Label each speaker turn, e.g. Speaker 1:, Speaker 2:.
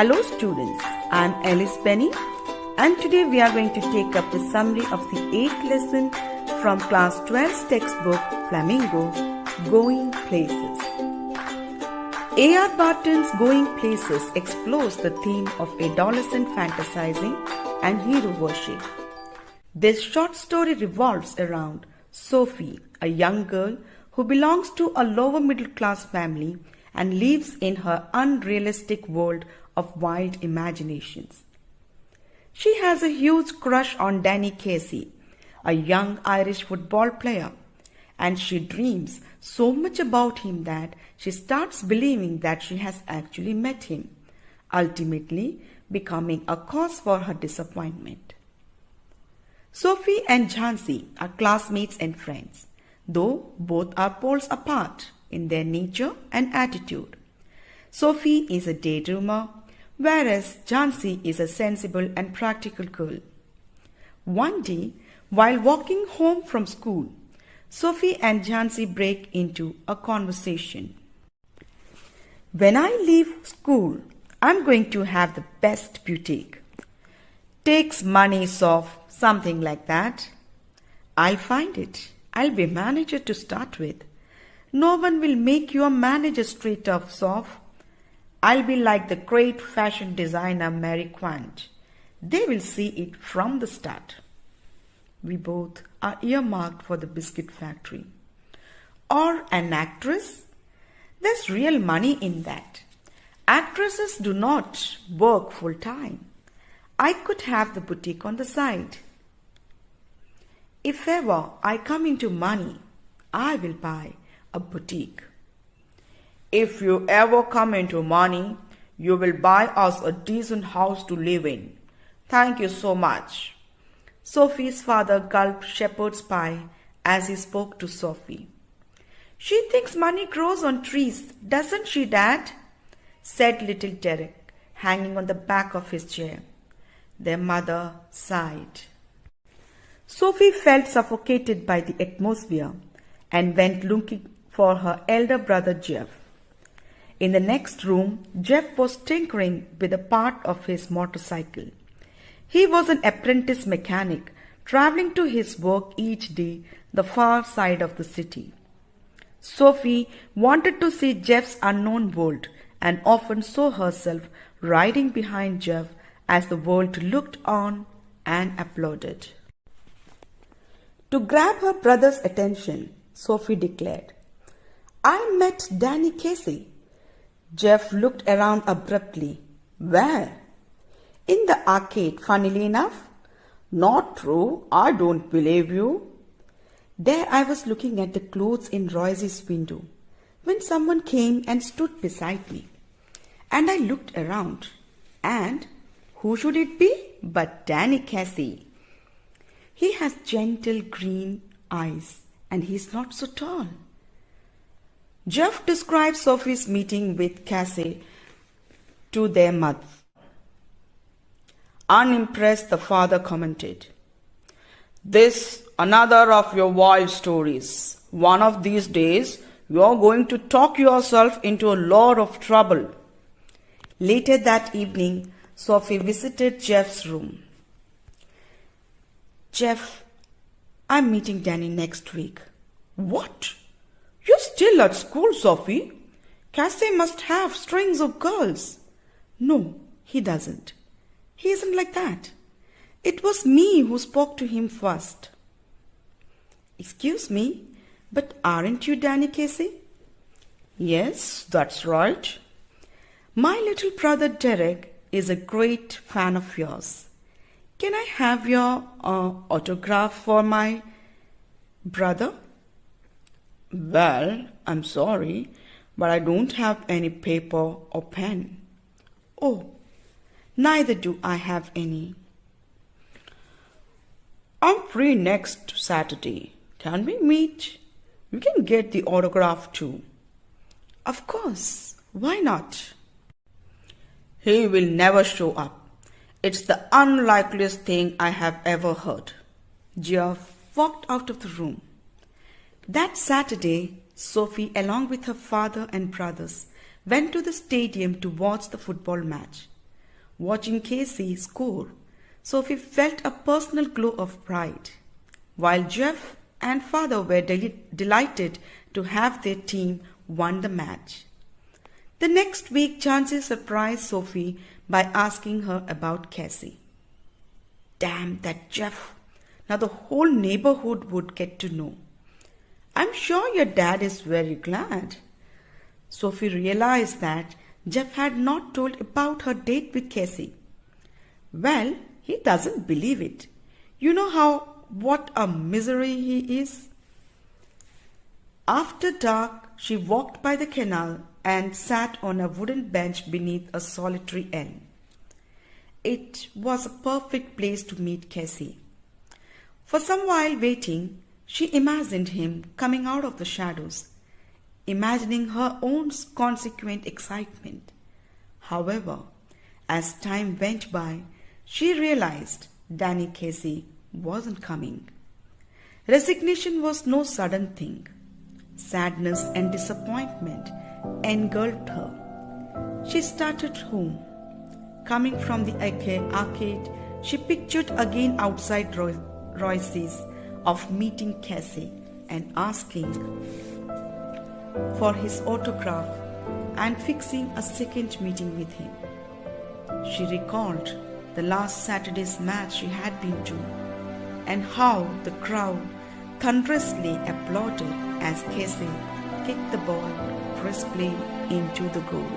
Speaker 1: Hello students, I am Alice Penny and today we are going to take up the summary of the 8th lesson from class 12's textbook Flamingo, Going Places. A.R. Barton's Going Places explores the theme of adolescent fantasizing and hero worship. This short story revolves around Sophie, a young girl who belongs to a lower middle class family and lives in her unrealistic world of wild imaginations. She has a huge crush on Danny Casey, a young Irish football player, and she dreams so much about him that she starts believing that she has actually met him, ultimately becoming a cause for her disappointment. Sophie and Jhansi are classmates and friends, though both are poles apart in their nature and attitude. Sophie is a daydreamer, whereas Jhansi is a sensible and practical girl. One day, while walking home from school, Sophie and Jhansi break into a conversation. "When I leave school, I'm going to have the best boutique. Takes money, Soph, something like that. I'll find it. I'll be manager to start with. No one will make you a manager straight off, Soph. I'll be like the great fashion designer Mary Quant. They will see it from the start. We both are earmarked for the biscuit factory. Or an actress? There's real money in that. Actresses do not work full time. I could have the boutique on the side. If ever I come into money, I will buy a boutique. If you ever come into money, you will buy us a decent house to live in. Thank you so much." Sophie's father gulped shepherd's pie as he spoke to Sophie. "She thinks money grows on trees, doesn't she, Dad?" said little Derek, hanging on the back of his chair. Their mother sighed. Sophie felt suffocated by the atmosphere and went looking for her elder brother Jeff. In the next room, Jeff was tinkering with a part of his motorcycle. He was an apprentice mechanic, traveling to his work each day the far side of the city. Sophie wanted to see Jeff's unknown world and often saw herself riding behind Jeff as the world looked on and applauded. To grab her brother's attention, Sophie declared, "I met Danny Casey." Jeff looked around abruptly. "Where?" "In the arcade, funnily enough." "Not true. I don't believe you." "There I was looking at the clothes in Royce's window when someone came and stood beside me. And I looked around. And who should it be but Danny Casey? He has gentle green eyes and he's not so tall." Jeff described Sophie's meeting with Casey to their mother. Unimpressed, the father commented, "This another of your wild stories. One of these days, you're going to talk yourself into a lot of trouble." Later that evening, Sophie visited Jeff's room. "Jeff, I'm meeting Danny next week." "What? You're still at school, Sophie? Cassie must have strings of girls." "No, he doesn't. He isn't like that. It was me who spoke to him first." "Excuse me, but aren't you Danny Casey?" "Yes, that's right." "My little brother Derek is a great fan of yours. Can I have your autograph for my brother?" "Well, I'm sorry, but I don't have any paper or pen." "Oh, neither do I have any." "I'm free next Saturday. Can we meet? You can get the autograph too." "Of course. Why not?" "He will never show up. It's the unlikeliest thing I have ever heard." Jeff walked out of the room. That Saturday, Sophie, along with her father and brothers, went to the stadium to watch the football match. Watching Casey score, Sophie felt a personal glow of pride, while Jeff and father were delighted to have their team won the match. The next week, Chansey surprised Sophie by asking her about Casey. Damn that Jeff! Now the whole neighborhood would get to know. I'm sure your dad is very glad. Sophie realized that Jeff had not told about her date with Casey. Well, he doesn't believe it. You know what a misery he is. After dark, she walked by the canal and sat on a wooden bench beneath a solitary elm. It was a perfect place to meet Casey. For some while waiting, she imagined him coming out of the shadows, imagining her own consequent excitement. However, as time went by, she realized Danny Casey wasn't coming. Resignation was no sudden thing. Sadness and disappointment engulfed her. She started home. Coming from the arcade, she pictured again outside Royce's of meeting Casey and asking for his autograph and fixing a second meeting with him. She recalled the last Saturday's match she had been to and how the crowd thunderously applauded as Casey kicked the ball crisply into the goal.